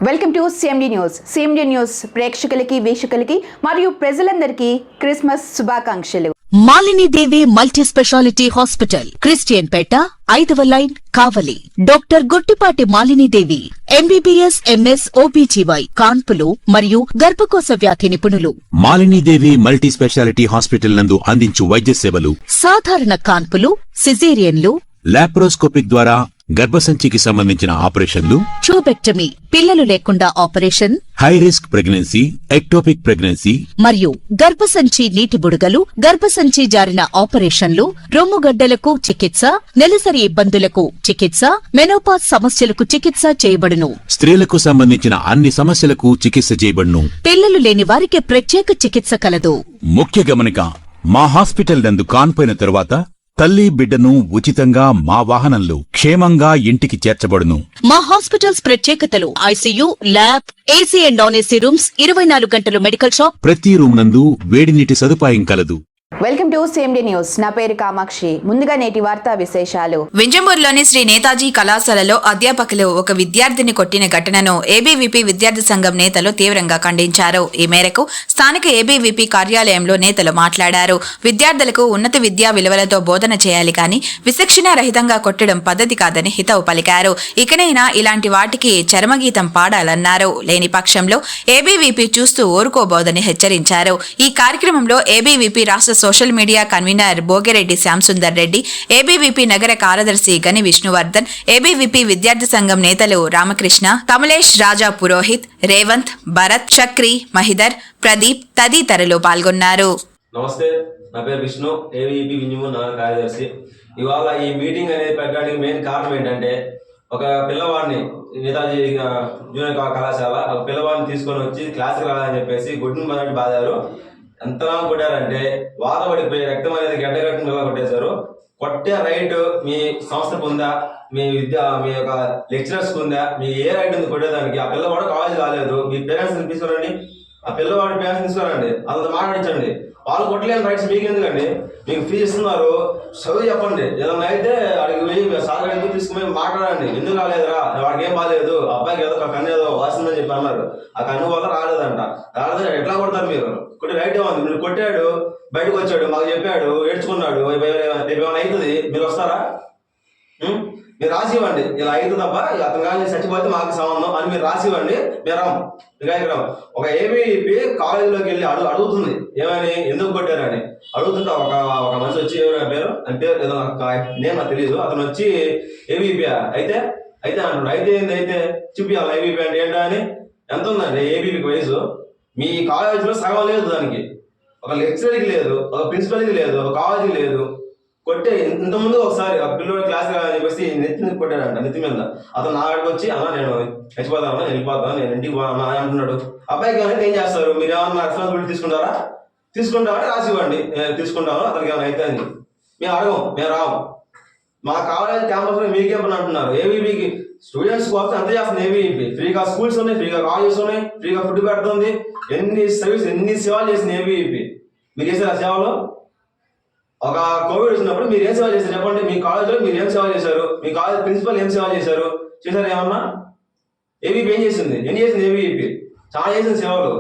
Welcome to CMD news. CMD news ప్రేక్షకులకి, వీక్షకులకి మరియు ప్రజలందరికీ క్రిస్మస్ శుభాకాంక్షలు. Malinidevi multi specialty hospital, Christian Pet, 5వ line, Kavali. Doctor Guttipati Malinidevi, MBBS, MS, OBGY, కాన్పులు మరియు గర్భకోశ వ్యాధి నిపుణులు. మాలినీదేవి మల్టీ స్పెషాలిటీ హాస్పిటల్ నందు అందించు వైద్య సేవలు: సాధారణ కాన్పులు, సిజేరియన్లు, లాప్రోస్కోపిక్ ద్వారా గర్భసంచికి సంబంధించిన ఆపరేషన్లు, ట్యూబెక్టమీ, పిల్లలు లేకుండా operation, high risk pregnancy, ectopic pregnancy మరియు గర్భసంచి నీటి బుడగలు, గర్భసంచి జారిన ఆపరేషన్లు, రొమ్ముగడ్డలకు చికిత్స, నెలసరి ఇబ్బందులకు చికిత్స, మెనోపాజ్ సమస్యలకు చికిత్స చేయబడును. స్త్రీలకు సంబంధించిన అన్ని సమస్యలకు చికిత్స చేయబడును. పిల్లలు లేని వారికి ప్రత్యేక చికిత్స కలదు. ముఖ్య గమనిక: మా హాస్పిటల్ నందు కాన్పోయిన తరువాత తల్లి బిడ్డను ఉచితంగా మా వాహనంలో క్షేమంగా ఇంటికి చేర్చబడును. మా హాస్పిటల్స్ ప్రత్యేకతలు: ICU, lab, AC and non AC rooms, 24 గంటలు మెడికల్ షాప్, ప్రతి రూమ్ నందు వేడి నీటి సదుపాయం కలదు. Welcome to CMD news. నా పేరు కామాక్షి. ముందుగా నేటి వార్తా విశేషాలు. వింజమూరులోని శ్రీ నేతాజీ కళాశాలలో అధ్యాపకులు ఒక విద్యార్థిని కొట్టిన ఘటనను ఏబీవీపీ విద్యార్థి సంఘం నేతలు తీవ్రంగా ఖండించారు. ఈ మేరకు స్థానిక ఏబీవీపీ కార్యాలయంలో నేతలు మాట్లాడారు. విద్యార్థులకు ఉన్నత విద్యా విలువలతో బోధన చేయాలి కానీ విచక్షణారహితంగా కొట్టడం పద్ధతి కాదని హితవు పలికారు. ఇకనైనా ఇలాంటి వాటికి చరమగీతం పాడాలన్నారు. లేని పక్షంలో ఏబీవీపీ చూస్తూ ఊరుకోబోదని హెచ్చరించారు. ఈ కార్యక్రమంలో ఏబీవీపీ రాష్ట్ర social media convener Bhogireddy Shyamsundar Reddy, ABVP నగర కార్యదర్శి గని విష్ణువర్ధన్, ఏబీవీపీ విద్యార్థి సంఘం నేతలు రామకృష్ణ, కమలేష్, రాజా పురోహిత్, రేవంత్, భరత్, చక్రి, మహిదర్, ప్రదీప్ తదితరులు పాల్గొన్నారు. నమస్తే, నా పేరు విష్ణు, ఏబీవీపీ వింజమూరు నగర కార్యదర్శి. ఇవాళ ఈ మీటింగ్ అనేది పెట్టడానికి మెయిన్ కారణం ఏంటంటే, ఒక పిల్లవాడిని నేతాజీ జూనియర్ కళాశాల ఒక పిల్లవాడిని తీసుకొని వచ్చి క్లాస్కి రావాలని చెప్పేసి గుడ్డును మొదటి బాధారు. ఎంతలా కొట్టారంటే వాత పడిపోయి రక్తం అనేది గడ్డగట్టిన పిల్లలు కొట్టేశారు. కొట్టే రైట్ మీ సంస్థకు ఉందా, మీ యొక్క లెక్చరర్స్కి ఉందా? మీ ఏ రైట్ ఉంది కొట్టేదానికి? ఆ పిల్లవాడు కాలేజ్ రాలేదు, మీ పేరెంట్స్ని తీసుకురండి, ఆ పిల్లవాడి పేరెంట్స్ తీసుకురండి, అంత మాట్లాడించండి. వాళ్ళు కొట్టలేని రైట్స్ మీకు ఎందుకండి? మీకు ఫీజు ఇస్తున్నారు, చదువు చెప్పండి. ఏదన్నా అయితే అడిగి పోయి సార్ ఎందుకు తీసుకుని మాట్లాడండి. ఎందుకు రాలేదురా, వాడికి ఏం బాగాలేదు, అబ్బాయికి ఏదో కన్ను ఏదో వాసిందని చెప్పి అన్నారు. ఆ కన్ను వల్ల రాలేదంట. రాలేదని ఎట్లా కొడతారు మీరు? కొట్టి రైట్ ఏమంది? మీరు కొట్టాడు, బయటకు వచ్చాడు, మాకు చెప్పాడు, ఏడ్చుకున్నాడు, రేపు ఏమైనా అవుతుంది, మీరు వస్తారా? మీరు రాసి ఇవ్వండి, ఇలా అయితే తప్ప అతను కానీ చచ్చిపోతే మాకు సంబంధం అని మీరు రాసి ఇవ్వండి. మీరు ఒక ఏబీవీపీ కాలేజీలోకి వెళ్ళి అడుగుతుంది ఏమని, ఎందుకు కొట్టారని అడుగుతుంటే ఒక మనిషి వచ్చి పేరు అంటే ఏదో నేమ్ నాకు తెలియదు, అతను వచ్చి ఏబీవీపీ అయితే అంటాడు. అయితే ఏంది, అయితే చూపించాలి ఏబీవీపీ అంటే ఏంటో అని. ఎంత ఉందండి ఏబీవీపీ వయసు? మీ కాలేజీలో సగం లేదు, దానికి ఒక లెక్చరర్కి లేదు, ఒక ప్రిన్సిపల్కి లేదు, ఒక కాలేజీకి లేదు. కొట్టే ఇంతకుముందు ఒకసారి ఆ పిల్లడు క్లాస్ అని చెప్పేసి నెత్తి కొట్టాడంట, నెత్తి మీద. అతను నా ఆడికి వచ్చి అన్న నేను చచ్చిపోతాను, నేను వెళ్ళిపోతాను, నేను ఇంటికి పోనా అని అంటున్నాడు. అబ్బాయికి ఏమైనా ఏం చేస్తారు? మీరు ఏమన్నా రెస్పాన్సిబిలిటీ తీసుకుంటామని రాసి ఇవ్వండి, తీసుకుంటాము, అతనికి ఏమైనా అయితే అని. మేము అడగం, మేము రాము. మా కాలేజ్ క్యాంపస్లో మీకే పని అంటున్నారు. ఏబీవీకి స్టూడెంట్స్ కోసం ఎంత చేస్తుంది ఏబీవీపీ? ఫ్రీగా స్కూల్స్ ఉన్నాయి, ఫ్రీగా కాలేజెస్ ఉన్నాయి, ఫ్రీగా ఫుడ్ పెడుతుంది, ఎన్ని సేవలు చేసింది ఏబీవీపీ. మీరు చేశారు ఆ సేవలు? ఒక కోవిడ్ వచ్చినప్పుడు మీరు ఏం సేవ చేశారు చెప్పండి? మీ కాలేజీలో మీరు ఏం సేవ చేశారు? మీ కాలేజ్ ప్రిన్సిపల్ ఏం సేవ చేశారు? చేశారు ఏమన్నా? ఏబీవీపీ ఏం చేసింది ఏబీవీపీ? చాలా చేసిన సేవలు.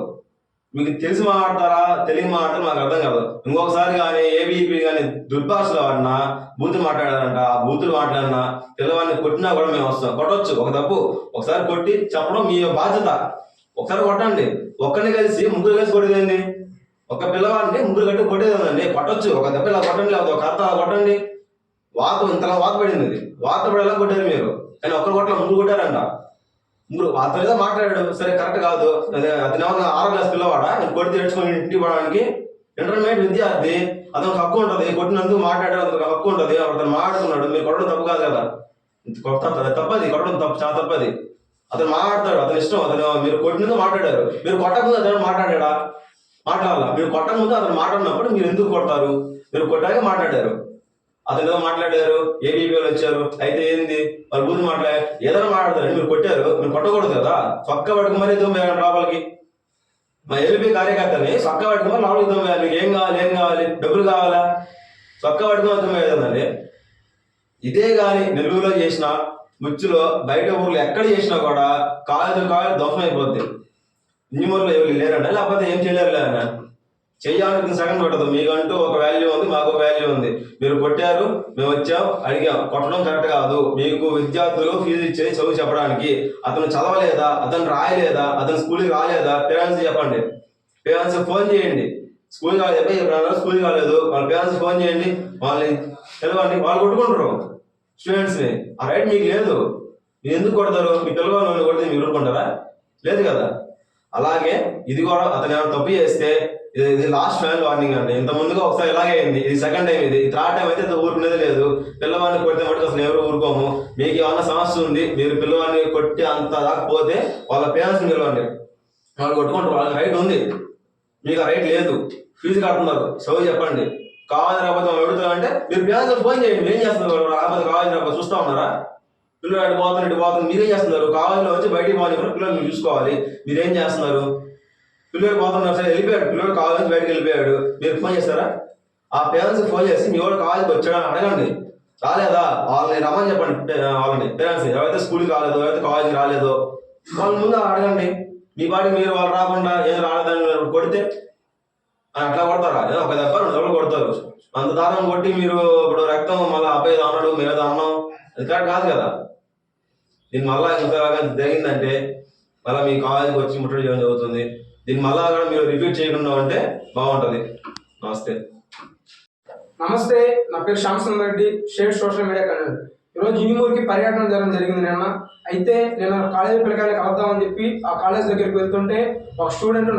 మీకు తెలిసి మాట్లాడతారా, తెలియని మాట్లాడతారా మాకు అర్థం కాదు. ఇంకొకసారి కానీ ఏబీవీపీ కానీ దుర్భాషలు ఆడినా, బూతులు మాట్లాడారంట, ఆ బూతులు మాట్లాడినా, పిల్లవాడిని కొట్టినా కూడా మేము వస్తాం. కొట్టవచ్చు, ఒక తప్పు ఒకసారి కొట్టి చెప్పడం మీ బాధ్యత. ఒకసారి కొట్టండి, ఒక్కరిని కలిసి ముగ్గురు కలిసి కొట్టేదండి. ఒక పిల్లవాడిని ముగ్గురు గట్టి కొట్టేదండి, కొట్టొచ్చు. ఒక దెబ్బ ఇలా కొట్టండి, లేకపోతే ఒక అర్థం కొట్టండి. ఇంతలా వాత పడింది, అది వాత పడేలా కొట్టారు మీరు. కానీ ఒక్కరు కొట్ల ముగ్గురు కొట్టారంట. ముగ్గురు అతను ఏదో మాట్లాడాడు, సరే కరెక్ట్ కాదు. అతను ఏమన్నా 6వ క్లాస్ పిల్లవాడా కొట్టి తెచ్చుకొని ఇంటికి పోవడానికి? ఇంటర్మీడియట్ విద్యార్థి, అతనికి హక్కు ఉంటుంది, కొట్టినందుకు మాట్లాడారు, అతనికి హక్కు ఉంటుంది. అతను మాట్లాడుతున్నాడు, మీరు కొట్టడం తప్పు కాదు కదా, తప్పది, కొట్టడం తప్పు, చాలా తప్పది. అతను మాట్లాడతాడు, అతని ఇష్టం. అతను మీరు కొట్టినందుకు మాట్లాడారు, మీరు కొట్టకముందు అతను మాట్లాడా? మాట్లాడాల. మీరు కొట్టకముందు అతను మాట్లాడినప్పుడు మీరు ఎందుకు కొడతారు? మీరు కొట్టాక మాట్లాడారు, అతను ఏదో మాట్లాడారు, ఏబీవీపీ వాళ్ళు వచ్చారు, అయితే ఏంది వాళ్ళు బూతులు మాట్లాడారు, ఏదైనా మాట్లాడతారు. మీరు కొట్టారు, మీరు కొట్టకూడదు కదా. చొక్క పట్టుకుమని దొంగ లోపలికి. మా ఏబీవీ కార్యకర్తని చొక్క పట్టుకుమని లోపలికి దొంగ. మీకు ఏం కావాలి, డబ్బులు కావాలా? చొక్క పట్టుకుని దొంగ. ఇదే కానీ నెల్లూరులో చేసిన ముచ్చులో బయట ఊర్లో ఎక్కడ చేసినా కూడా కాలేజీ ధ్వంసం అయిపోద్ది. ఇంజమూరులో ఎవరు లేరన్నా, లేకపోతే ఏం చేయలేరు లేదన్నా. చెయ్యాలని సగం కొట్టదు. మీకంటూ ఒక వాల్యూ ఉంది, మాకు ఒక వాల్యూ ఉంది. మీరు కొట్టారు, మేము వచ్చాం, అడిగాం. కొట్టడం కరెక్ట్ కాదు. మీకు విద్యార్థులు ఫీజు ఇచ్చేది చదువు చెప్పడానికి. అతను చదవలేదా, అతను రాయలేదా, అతను స్కూల్కి రాలేదా, పేరెంట్స్ చెప్పండి. పేరెంట్స్ ఫోన్ చేయండి. స్కూల్ కాలేదు, స్కూల్ కాలేదు, వాళ్ళ పేరెంట్స్ ఫోన్ చేయండి, వాళ్ళని తెలవండి. వాళ్ళు కొట్టుకుంటారు స్టూడెంట్స్ని. ఆ రైట్ మీకు లేదు. మీరు ఎందుకు కొడతారు? మీ పిల్లవాళ్ళు కొడితే మీరు ఊరుకుంటారా? లేదు కదా. అలాగే ఇది కూడా అతను ఏమైనా తప్పు చేస్తే ఇది లాస్ట్ ఫైనల్ వార్నింగ్ అండి. ఇంత ముందుగా ఒకసారి ఇలాగే అయింది, ఇది సెకండ్ టైం. ఇది థర్డ్ టైం అయితే ఊరుకునేది లేదు. పిల్లవాడిని కొడితే మటుకు అసలు ఎవరు ఊరుకోము. మీకు ఏమన్నా సమస్య ఉంది, మీరు పిల్లవాడిని కొట్టి అంత దాకపోతే వాళ్ళ పేరెంట్స్ని పిలవండి. వాళ్ళు కొట్టుకుంటారు, వాళ్ళకి రైట్ ఉంది, మీకు ఆ రైట్ లేదు. ఫీజు కడుతున్నారు, చదువు చెప్పండి. కావాలి రాకపోతే మనం అడుగుతామంటే మీరు పేరెంట్స్ ఫోన్ చేయండి. ఏం చేస్తున్నారు? రాకపోతే కావాలి రాకపోతే చూస్తూ ఉన్నారా? పిల్లలు అటు పోతుంది, మీరేం చేస్తున్నారు? కాలేజీలో వచ్చి బయటికి పోవాలి, పిల్లలు మీరు చూసుకోవాలి. మీరేం చేస్తున్నారు? పిల్లలు పోతున్నారు, సరే వెళ్ళిపోయాడు, పిల్లలు కాలేజ్ నుంచి బయటకు వెళ్ళిపోయాడు, మీరు ఫోన్ చేస్తారా? ఆ పేరెంట్స్ ఫోన్ చేసి మీ వాడు కాలేజీకి వచ్చాడని అడగండి. రాలేదా వాళ్ళని రమ్మని చెప్పండి. వాళ్ళని పేరెంట్స్ ఎవరైతే స్కూల్కి రాలేదో, ఎవరైతే కాలేజీకి రాలేదో వాళ్ళ ముందు అడగండి. మీ పాటికి మీరు వాళ్ళు రాకుండా ఏం రాలేదని కొడితే అట్లా కొడతారా? ఒక దెబ్బ 2 దెబ్బలు కొడతారు. అంత దారం కొట్టి మీరు ఇప్పుడు రక్తం మళ్ళీ అబ్బాయి అన్నాడు, మీరేదో అన్నాం, అది కరెక్ట్ కాదు కదా. దీన్ని మళ్ళా ఇంతలాగా జరిగిందంటే మళ్ళీ మీ కాలేజీకి వచ్చి ముట్టడి చేయడం జరుగుతుంది. దీన్ని మళ్ళా కూడా మీరు రిపీట్ చేయకుండా ఉంటే బాగుంటుంది. నమస్తే. నమస్తే, నా పేరు Shyamsundar Reddy, share social media convener. ఈరోజు ఇంజమూరుకి పర్యటన జరగడం జరిగింది నిన్న. అయితే నేను కాలేజీ పిల్లకాయలు కలుద్దామని చెప్పి ఆ కాలేజ్ దగ్గరికి వెళ్తుంటే ఒక స్టూడెంట్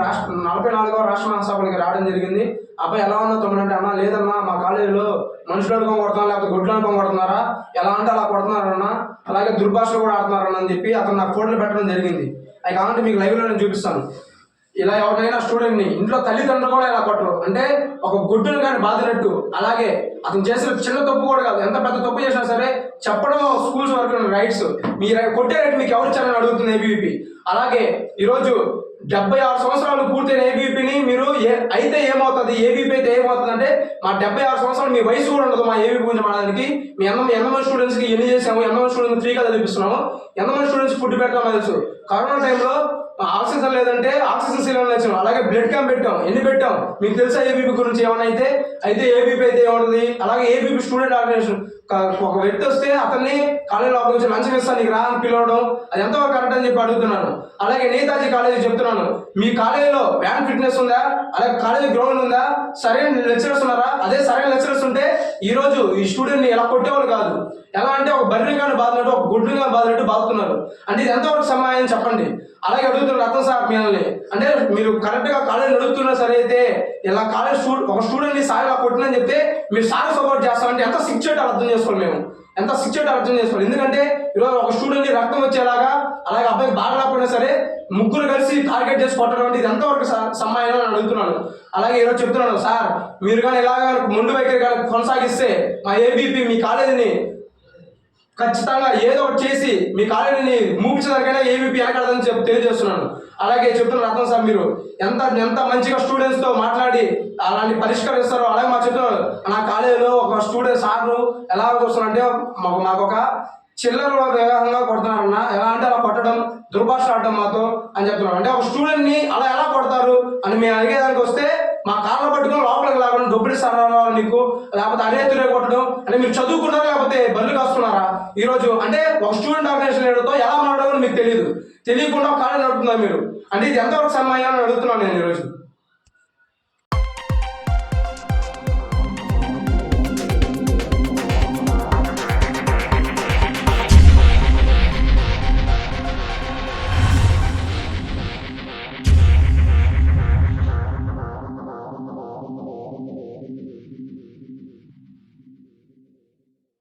44వ రాష్ట్ర మహాసభలకి రావడం జరిగింది. అబ్బాయి ఎలా ఉన్నా తమ్ముడు అంటే, అన్నా లేదన్నా మా కాలేజీలో మనుషులు అనుకోని కొడుతున్నారు, లేకపోతే గుడ్లు అనుకోని కొడుతున్నారా, ఎలా అంటే అలా కొడుతున్నారన్నా, అలాగే దుర్భాషలు కూడా ఆడుతున్నారని అని చెప్పి అతను నాకు ఫోటోలు పెట్టడం జరిగింది. అవి కావాలంటే మీకు లైవ్లో నేను చూపిస్తాను. ఇలా ఎవరినైనా స్టూడెంట్ని ఇంట్లో తల్లిదండ్రులు కూడా ఇలా కొట్టరు అంటే ఒక గుడ్డును కానీ బాధినట్టు. అలాగే అతను చేసిన చిన్న తప్పు కూడా కాదు, ఎంత పెద్ద తప్పు చేసినా సరే చెప్పడం స్కూల్స్ వరకు రైట్స్. మీరు కొట్టే రైట్ మీకు ఎవరు ఇచ్చారని అడుగుతుంది ఏబీవీపీ. అలాగే ఈరోజు 76 సంవత్సరాలు పూర్తయిన ఏబీవీపీని మీరు అయితే ఏమవుతుంది, ఏబీపీ అయితే ఏమవుతుంది అంటే, మా 76 సంవత్సరాలు మీ వయసు కూడా ఉండదు మా ఏబీపీ గురించి మాట్లాడడానికి. మీ ఎంతమంది స్టూడెంట్స్కి ఎన్ని చేసాము, ఎంతమంది స్టూడెంట్స్ ఫ్రీగా చదివిస్తున్నాము, ఎంతమంది స్టూడెంట్స్ ఫుడ్ పెట్టామో తెలుసు. కరోనా టైంలో ఆక్సిజన్ లేదంటే ఆక్సిజన్ సిలిండర్ ఇచ్చాం, అలాగే బ్లడ్ క్యాంప్ పెట్టాం, ఎన్ని పెట్టాం మీకు తెలుసా? ఏబీపీ గురించి ఏమైనా అయితే ఏబీపీ అయితే ఏముంటుంది. అలాగే ఏబీపీ స్టూడెంట్ ఆర్గనైజేషన్ ఒక వ్యక్తి వస్తే అతన్ని కాలేజీలో నుంచి లంచం ఇస్తాను నీకు రా అని పిలవడం, అది ఎంతవరకు కరెక్ట్ అని చెప్పి అడుగుతున్నాను. అలాగే నేతాజీ కాలేజీ చెప్తున్నాను, మీ కాలేజీలో వ్యాన్ ఫిట్నెస్ ఉందా, అలాగే కాలేజీ గ్రౌండ్ ఉందా, సరైన లెక్చరర్స్ ఉన్నారా? అదే సరైన లెక్చరర్స్ ఉంటే ఈ రోజు ఈ స్టూడెంట్ని ఎలా కొట్టేవాళ్ళు కాదు. ఎలా అంటే ఒక బర్రెని కానీ బాధినట్టు, ఒక గుడ్డుని కానీ బాధినట్టు బాగుతున్నారు అంటే ఇది ఎంతవరకు సమాయం చెప్పండి. అలాగే అడుగుతున్నారు రత్నం సార్ మిమ్మల్ని, అంటే మీరు కరెక్ట్గా కాలేజ్ నడుపుతున్నా సరే అయితే ఇలా కాలేజ్ ఒక స్టూడెంట్ని సార్ ఇలా కొట్టినని చెప్తే మీరు సార్ సపోర్ట్ చేస్తామంటే ఎంత సిక్స్ అర్థం చేసుకోవాలి. మేము ఎంత సిక్స్ అర్థం చేసుకోవాలి. ఎందుకంటే ఈరోజు ఒక స్టూడెంట్ని రక్తం వచ్చేలాగా, అలాగే అబ్బాయికి బాగా రాకపోయినా సరే ముగ్గురు కలిసి టార్గెట్ చేసి కొట్టడం అంటే ఇది ఎంతవరకు సమాయం అని అడుగుతున్నాను. అలాగే ఈరోజు చెప్తున్నాను సార్, మీరు కానీ ఇలాగ ముందు వైఖరి కానీ కొనసాగిస్తే మా ఏబీపీ మీ కాలేజీని ఖచ్చితంగా ఏదో ఒకటి చేసి మీ కాలేజీని మూపించడానికైనా ఏబీపీ వెనకాడదని తెలియజేస్తున్నాను. అలాగే చెప్తున్న రత్నం సార్, మీరు ఎంత మంచిగా స్టూడెంట్స్తో మాట్లాడి అలాంటి పరిష్కరిస్తారో అలాగే మాకు చెప్తున్నారు. నా కాలేజీలో ఒక స్టూడెంట్ సార్లు ఎలా వస్తున్నారంటే మాకు ఒక చిల్లర వివాహంగా కొడుతున్నారన్న, ఎలా అంటే అలా కొట్టడం, దుర్భాష ఆడడం మాతో అని చెప్తున్నారు. అంటే ఒక స్టూడెంట్ని అలా ఎలా కొడతారు అని మేము అడిగేదానికి వస్తే మా కాళ్ళ పట్టుకుని లోపలికి లాగడం, డబ్బులు ఇస్తారా నీకు, లేకపోతే అరేతులే కొట్టడం అంటే మీరు చదువుకున్నారా లేకపోతే బళ్ళు కాస్తున్నారా ఈరోజు అంటే ఒక స్టూడెంట్ ఆర్గనైజేషన్ లీడర్తో ఎలా మాట్లాడాలో మీకు తెలియకుండా కాలేజ్ నడుపుతున్నారు మీరు అంటే ఇది ఎంతవరకు సమానం అని అడుగుతున్నాను నేను ఈరోజు.